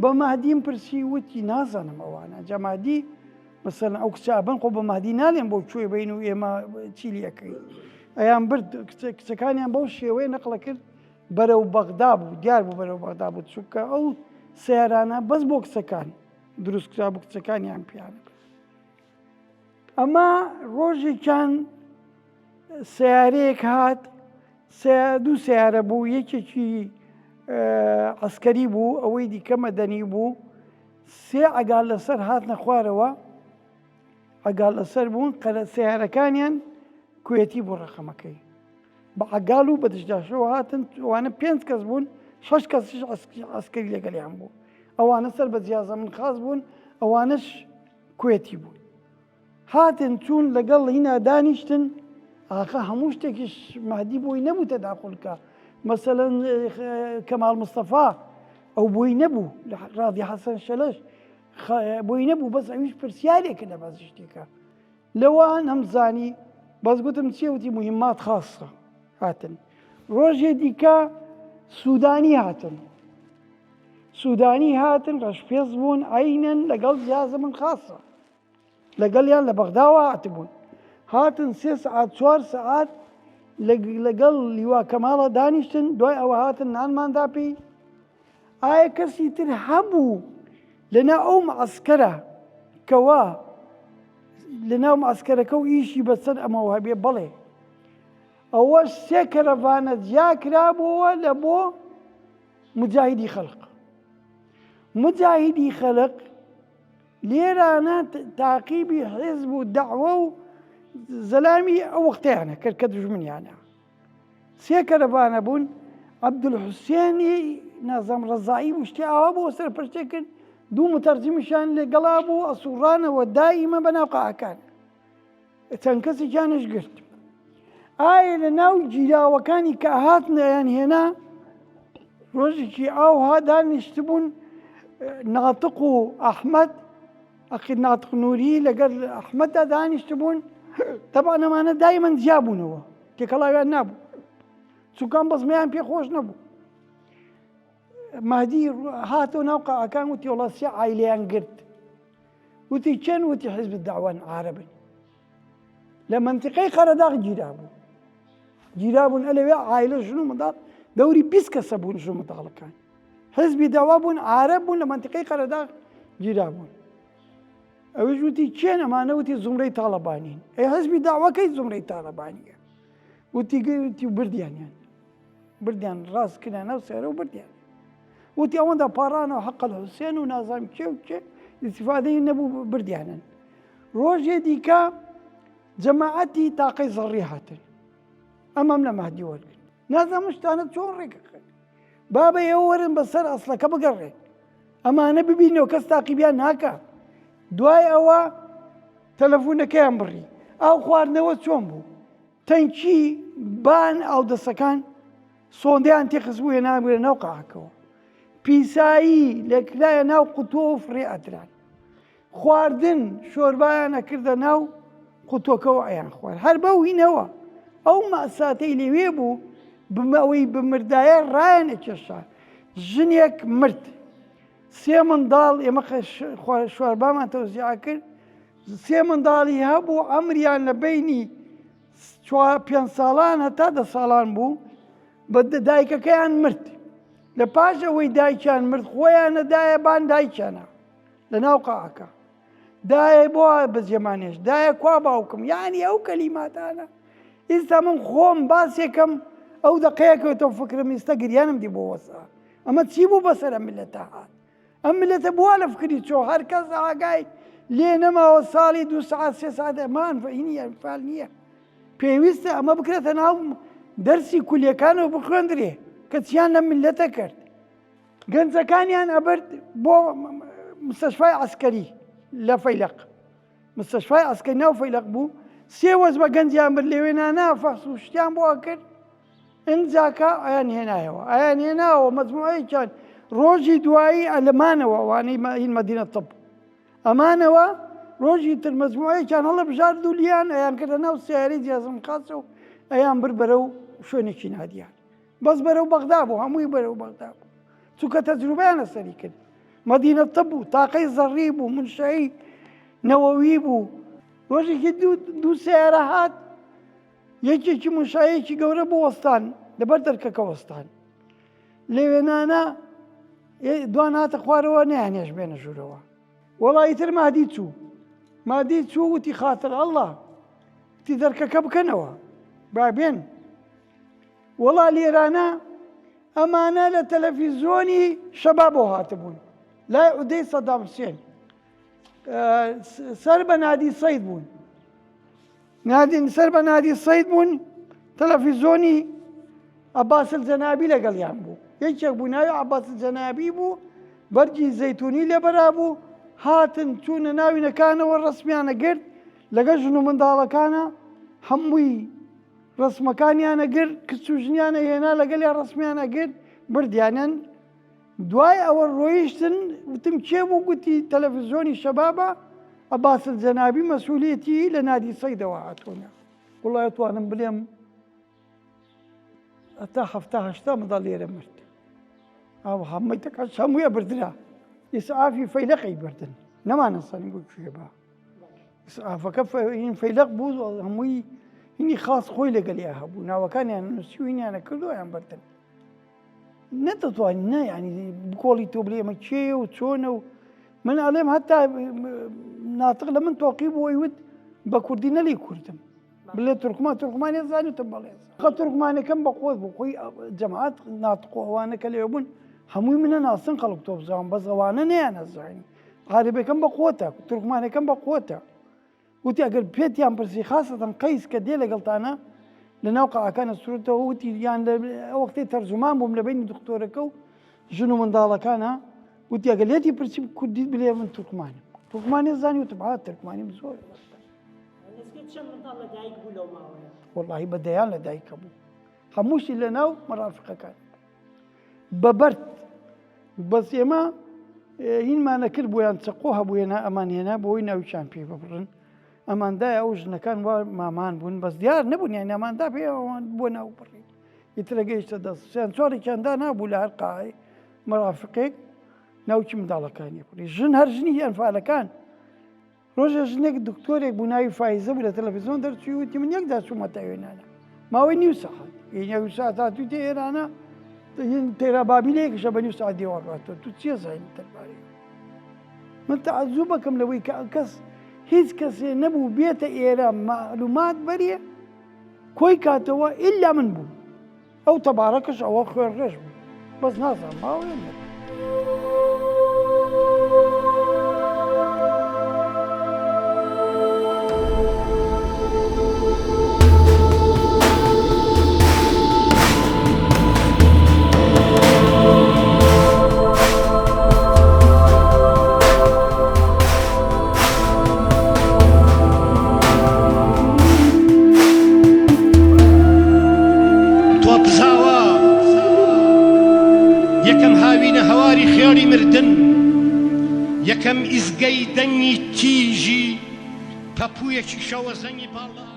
بە مەهدیم پرسی وتی نازانم ئەوانە جا مەهدی مەسەڵەن ئەو کچە ئەبەن خۆ بە مەهدی نالێن بۆ کوێ بین و ئێمە چیلی ئەەکەی ئەیان برد کچەکانیان بەو شێوەیە نەقڵە کرد بەرەو بەغدا بوو دیار بوو بەرەو بەغدا بوو چونکە ئەو سیارانە بەس بۆ کچەکان دروستکرا بوو کچەکانیان پیانە ئەمە ڕۆژێکیان سیارەیەک هات دوو سیارە بوو یەکێکی عسکەری بوو ئەوەی دیکە مەدەنی بوو سێ ئەگال لەسەر هاتنە خوارەوە ئەگال لەسەر بوون سیارەکانیان کوێتی بۆ ڕەقەمەکەی بە ئەگال و بەدشداشەوە هاتن ئەوانە 5 کەس بوون 6 کەسیش عسکەری لەگەڵیان بوو ئەوانە سەر بە جیازە من خاص بوون ئەوانش کوێتی بوون هاتن چوون لەگەڵ هینا دانیشتن ئاخە هەموو شتێکیش مەهدی بۆی نەبوو تەداخولکە مەسەلەن کەمال مستەفا ئەو بۆی نەبوو لە ڕادی حەسەن شەلەش بۆی نەبوو بەس ئەویش پرسیارێکە لە بەز شتێکە لەوان هەمزانی بەس گوتم چێوتی مهمات خاصە هاتن ڕۆژێ دیکە سوودانی هاتن ڕەشپێز بوون عینەن لەگەڵ جیازە من خاصە لەگەڵیان لە بەغداوە هاتبوون هاتن 3 سعات 4 سعات لەگەڵ لیوا کەماڵە دانیشتن دوای ئەوە هاتن نانماندا پێی ئایا کەسی تر هەبوو لەنا ئەو معسکەرە کەوا لەناو معسکەرەکە و ئیشی بەسەر ئەمەوە هەبێ بەڵێ ئەوە 3 کەرەڤانە جیاکرابەوە لە بۆ مجاهیدی خەلق لێرانە تاقیبی حیزب و دەعوە و زەلامی ئەو وەختەیانە کرد کە دژمنیانە 3 کەرەڤانە بوون عەبدولحوسێنی نازەم ڕەزایی و شتی ئاوا بۆ سەر پرسێ کرد دوو متەرجمیشان لەگەڵا بوو ئەسوڕانەوە دائیمە بەناو قاعەکان چەند کەسێکیانش گرت ئایا لە ناو جیراوەکانی کە هاتنەیان هێنا ڕۆژێکی ئاوها دانیشتبوون ناتق و ئەحمەد ئەخی ناتق نووری لەگەڵ ئەحمەددا دانیشتبوون تەبعا ئەمانە دایمەن جیابوونەوە تێکەڵاویان نابوو چونکان بەزمەیان پێ خۆش نەبوو مەهدی هاتەوە ناو قاعەکان وتی وەڵا 3 عایلەیان گرت وتی چەند وتی حیزب داوان عارەبن لە منتیقەی قەرەداغ گیرابوون ئەلەوێ عایلە ژن و منداڵ دەوری 20 کەسە بوون ژن و منداڵەکان حیزبی داوا بوون عارەب بوون لە منتیقەی قەرەداغ گیرابوون ئەویش وتی چێن ئەمانە وتی زومرەی تاڵەبانین ئەی حیزبی داواکەی زومرەی تاڵەبانیە وتی بردیان ڕاست کردیان ناو سێرە و بردیان وتی ئەوەندا پاڕانەوە حەق الحوسێن و نازانم کێ و کێ ئیستیفادەی نەبوو بردیانن ڕۆژێ دیکە جەماعەتی تاقەی زەڕی هاتن ئەمەم لە مەهدی وەرگرت نازانم شتانە چۆن ڕێکەکەن بابە ئێوە وەرن بەسەر ئەسڵەکە بگەڕێن ئەمانە ببینەوە کەس تاقیبیان ناکە دوای ئەوە تەلەفۆنەکەیان بڕی ئاو خواردنەوە چۆن بوو تەنکی بان ئاو دەسەکان سۆندەیان تێخست بوو هێنابووە ناو قاعەکەوە پیسایی لەکرایە ناو قوتووە و فڕێ ئەدران خواردن شۆربایان ئەکردە ناو قوتووەکەەوە ئەیان خوارد هەر بەو هینەوە ئەو مەساتەی لەوێ بوو ئەوەی بمردایە ڕایەنە کێشا ژنێک مرد 3 منداڵ ئێمە شواربامان تەوزیع کرد 3 منداڵی هەبوو ئەمریان لە بینی 5 ساڵان هەتا 10 ساڵان بوو بە دایکەکەیان مرد لە پاش ئەوەی دایکیان مرد خۆیان نەدایە بان دایکیانە لە ناو قاعەکە دایە بۆ بەجێمانێش دایە کوا باوکم یعنی ئەو کەلیماتانە ئێستا من خۆم باسێکم ئەو دەقەیەکەوێتەوە فکرم ئێستا گریانم دی بۆ وەسا ئەمە چی بوو بەسەر ئەم ملەتە هات ئەم ملەتە بووە لە فکری چۆ هەر کەس ئاگای لێ نەماوە ساڵی 2 سعات 3 سعات ئەمان فەهینیە فال نییە پێویستە ئەمە بکرێتە ناو دەرسی کولیەکانەوە بخوێندرێ کە چیان لە ملەتە کرد گەنجەکانیان ئەبرد بۆ مستەشفای عەسکەری لە فەیلق مستەشفای عەسکەری ناو فەیلق بوو 3 وەز بە گەنجیان برد لەوێنانە فەحس و شتیان بۆ کرد ئەنجاکە ئەیان هێنایەوە مەجموعەیەکیان ڕۆژی دوایی ئەلمانەوە وانەی هین مەدینە تەب ئەمانەوە ڕۆژی تر مەجموعەیەکیان هەڵە بژارد و لیان ئەیان کردە ناو سیارەی جیازم قاچە و ئەیان بر بەرەو شوێنێکی نادیان بەس بەرەو بەغدا بوو هەمووی بەرەو بەغدا بوو چونکە تەجروبەیانە سەری کرد مەدینە تەب بوو تاقەی زەڕی بوو منشایی نەوەوی بوو ڕۆژێکی 2 سیارە هات یەکێکی منشایەکی گەورە بۆ وەستان لەبەر دەرکەکە وەستان لەوێنانە دوان هاتە خوارەوە نەیانێش بێنە ژوورەوە وەڵی تر مادی چوو وتی خاتر ئەڵڵا وتی دەرکەکە بکەنەوە بابێن وەڵا لێرانە ئەمانە لە تەلەڤیزۆنی شەبابۆ هاتبوون لای عودەی سەدام حوسێن سەر بە نادی سەید بوون سەر بە نادی سەید بوون تەلەڤیزۆنی عەباس الجەنابی لەگەڵیان بوو یەکێک بوو ناوی عەباس الجەنابی بوو بەرگی زەیتونی لێبەرا بوو هاتن چوونە ناوینەکانەوە ڕسمیانە گرت لەگەڵ ژن و منداڵەکانە هەمووی ڕسمەکانیانە گرت کچ و ژنیانە هێنا لەگەڵیان ڕسمیانە گرت بردیانن دوای ئەوە ڕۆیشتن وتم کێ بوو گوتی تەلەڤیزۆنی شەبابە عەباس الجەنابی مەسئولیەتی لە نادی سەیدەوە هاتوونە وڵای توانم بڵێم هەتا 70-80 منداڵ لێرە مرد ئەو هەمووی تەکەش هەموویە بردرا ئیسعافی فەیلقی بردن نەمانەسانی بۆ کوێبە ئیسعافەکە هین فەیلق بوو هەمووی هینی خاص خۆی لەگەڵیا هەبوو ناوەکانیان نووسی و هینیانە کردویان بردن نەدەتوانین ینی بکۆڵی تۆ بڵێ ئەمە کێیە و چۆنە و من ئەڵێم هەتا ناتق لە من تۆقی بۆی وت بە کوردی نەلی کوردم بڵێ تورکمانی زانیتم بەڵێ خە تورکمانەکەم بە قۆت بوو خۆی جەماعەت ناتق ئەوانە کە لێ بوون هەمووی منە ناسن خەڵک تۆ بزانم بەس ئەوانە نەیانەزانی عەرەبەکەم بە قۆتە تورکمانەکەم بە قۆتە وتی ئەگەر پێتیان پرسی خاستەن قەیس کە دێ لەگەڵتانە لە ناو قاعەکانە سوورەتەوە وتی یان لە وەختەی تەرجومان بووم لە بینی دکتۆرەکە و ژن و منداڵەکانە وتی ئەگەر لێتی پرسی کوردیت بڵێ من تورکمانم تورکمانی زانی وتم تورکمانیم زۆر وەڵاهی بەدەیان لە دایکە بوو هەمووشی لە ناو مەرافقەکان بەبەرد بەس ئێمە هینمانە کرد بۆیان چەقۆ هەبووێنە ئەمان هێنا بۆی ناویان پێ ببڕن ئەماندای ئەو ژنەکان وا مامان بوون بەس دیار نەبوون یان ئەماندا پێ بۆ ناو بڕی ئیترە گەیشتە دەست سیان چۆرێکیاندا نابوو لە هەر قاعەی مەرافقێک ناوکی منداڵەکانی بڕی ژن هەر ژنی ئەنفالەکان ڕۆژە ژنێک دکتۆرێک بوو ناوی فایزە بوو لە تەلەڤیزۆن دەرچووی وتی من یەکدا چوومەتە وێنانە ماوەی نیو سەعات یەک ساعت هاتوویتە ئێرانە تێرا بابیلەیەکیشە بە نیو ساعت دێوەڕاتەوە تو چییە زانیت دەربارەی من تەعەجوب بکەم لەوەی کە کەس هیچ کەسێ نەبوو بێتە ئێرە معلومات بەریە کۆی کاتەوە ئیلا من بوو ئەو تەبارەکەش ئەوە خوێنڕێژ بوو بەس نازانم ماوەیە نەبوو مردن یەکەم ئیزگەی دەنگی تیژی پەپوویەکی شەوەزەنگی باڵا